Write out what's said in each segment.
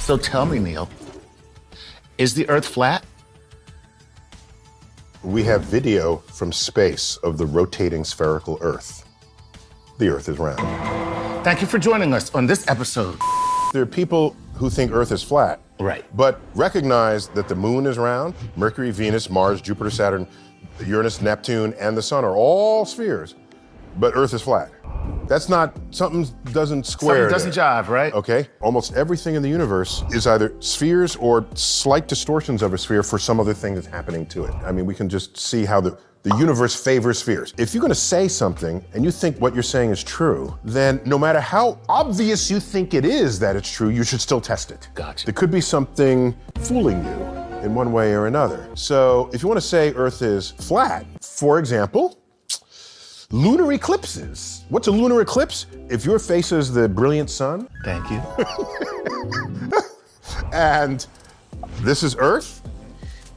So tell me, Neil, is the Earth flat? We have video from space of the rotating spherical Earth. The Earth is round. Thank you for joining us on this episode. There are people who think Earth is flat, Right. but recognize that the moon is round. Mercury, Venus, Mars, Jupiter, Saturn, Uranus, Neptune, and the sun are all spheres, but Earth is flat. That's not, something doesn't square. Something doesn't jive, right? Okay, almost everything in the universe is either spheres or slight distortions of a sphere for some other thing that's happening to it. I mean, we can just see how the universe favors spheres. If you're gonna say something and you think what you're saying is true, then no matter how obvious you think it is that it's true, you should still test it. Gotcha. There could be something fooling you in one way or another. So if you wanna say Earth is flat, for example, lunar eclipses. What's a lunar eclipse? If your face is the brilliant sun, Thank you. and this is Earth,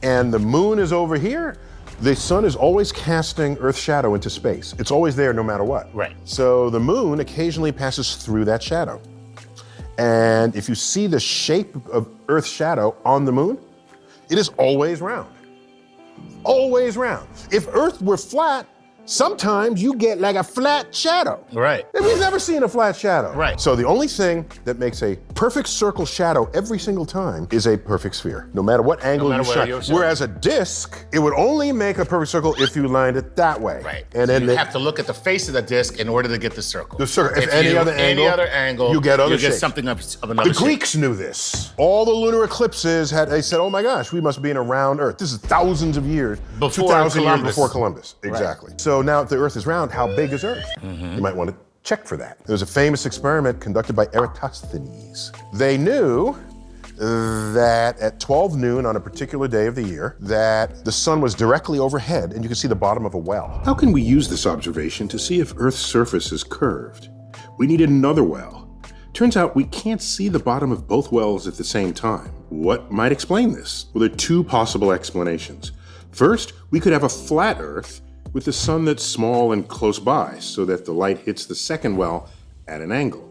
and the moon is over here, the sun is always casting Earth's shadow into space. It's always there no matter what. Right. So the moon occasionally passes through that shadow. And if you see the shape of Earth's shadow on the moon, it is always round. Always round. If Earth were flat, sometimes you get like a flat shadow. Right. And we've never seen a flat shadow. Right. So the only thing that makes a perfect circle shadow every single time is a perfect sphere, no matter what angle matter you where shine. you're shining. Whereas a disc, it would only make a perfect circle if you lined it that way. Right. And then you have to look at the face of the disc in order to get the circle. the circle. If any any other angle, you get other shapes. something of another The shape. Greeks knew this. All the lunar eclipses they said, oh my gosh, we must be in a round Earth. This is thousands of years, Before 2,000 years Columbus. before Columbus. Exactly. So now if the Earth is round, how big is Earth? You might want to check for that. There was a famous experiment conducted by Eratosthenes. They knew that at 12 noon on a particular day of the year, that the sun was directly overhead and you could see the bottom of a well. How can we use this observation to see if Earth's surface is curved? We needed another well. Turns out we can't see the bottom of both wells at the same time. What might explain this? Well, there are two possible explanations. First, we could have a flat Earth with the sun that's small and close by so that the light hits the second well at an angle.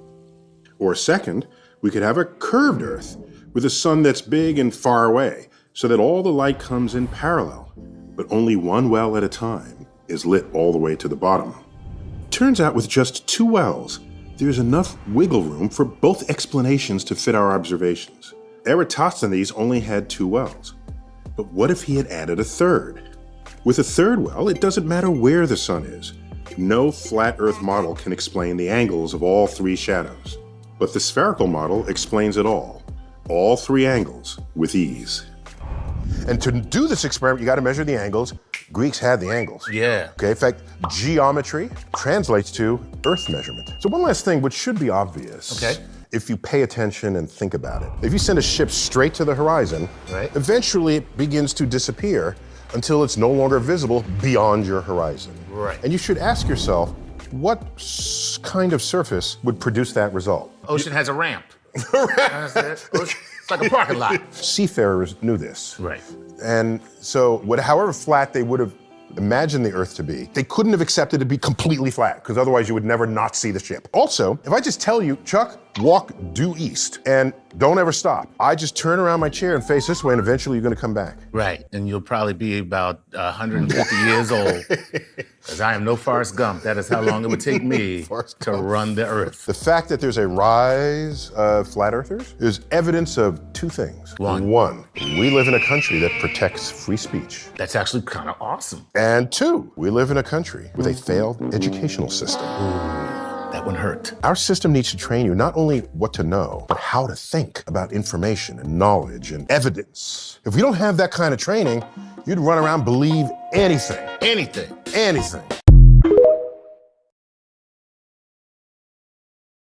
Or second, we could have a curved Earth with a sun that's big and far away so that all the light comes in parallel, but only one well at a time is lit all the way to the bottom. Turns out with just two wells, there's enough wiggle room for both explanations to fit our observations. Eratosthenes only had two wells, but what if he had added a third? With a third well, it doesn't matter where the sun is. No flat Earth model can explain the angles of all three shadows. But the spherical model explains it all three angles, with ease. And to do this experiment, you got to measure the angles. Greeks had the angles. Yeah. Okay, in fact, geometry translates to Earth measurement. So one last thing, which should be obvious. Okay. If you pay attention and think about it. If you send a ship straight to the horizon, Right. eventually it begins to disappear until it's no longer visible beyond your horizon. Right. And you should ask yourself, what kind of surface would produce that result? Ocean has a ramp. That's it. It's like a parking lot. Seafarers knew this. Right. And so however flat they would have imagined the Earth to be, they couldn't have accepted it to be completely flat, because otherwise you would never not see the ship. Also, if I just tell you, Chuck, walk due east and don't ever stop, I just turn around my chair and face this way and eventually you're gonna come back. Right. And you'll probably be about 150 years old. Because I am no Forrest Gump. That is how long it would take me Forrest to Gump. run the Earth. The fact that there's a rise of flat earthers is evidence of two things. One, we live in a country that protects free speech. That's actually kind of awesome. And two, we live in a country with a failed educational system. That one hurt. Our system needs to train you not only what to know, but how to think about information and knowledge and evidence. If we don't have that kind of training, you'd run around believe anything. Anything. Anything.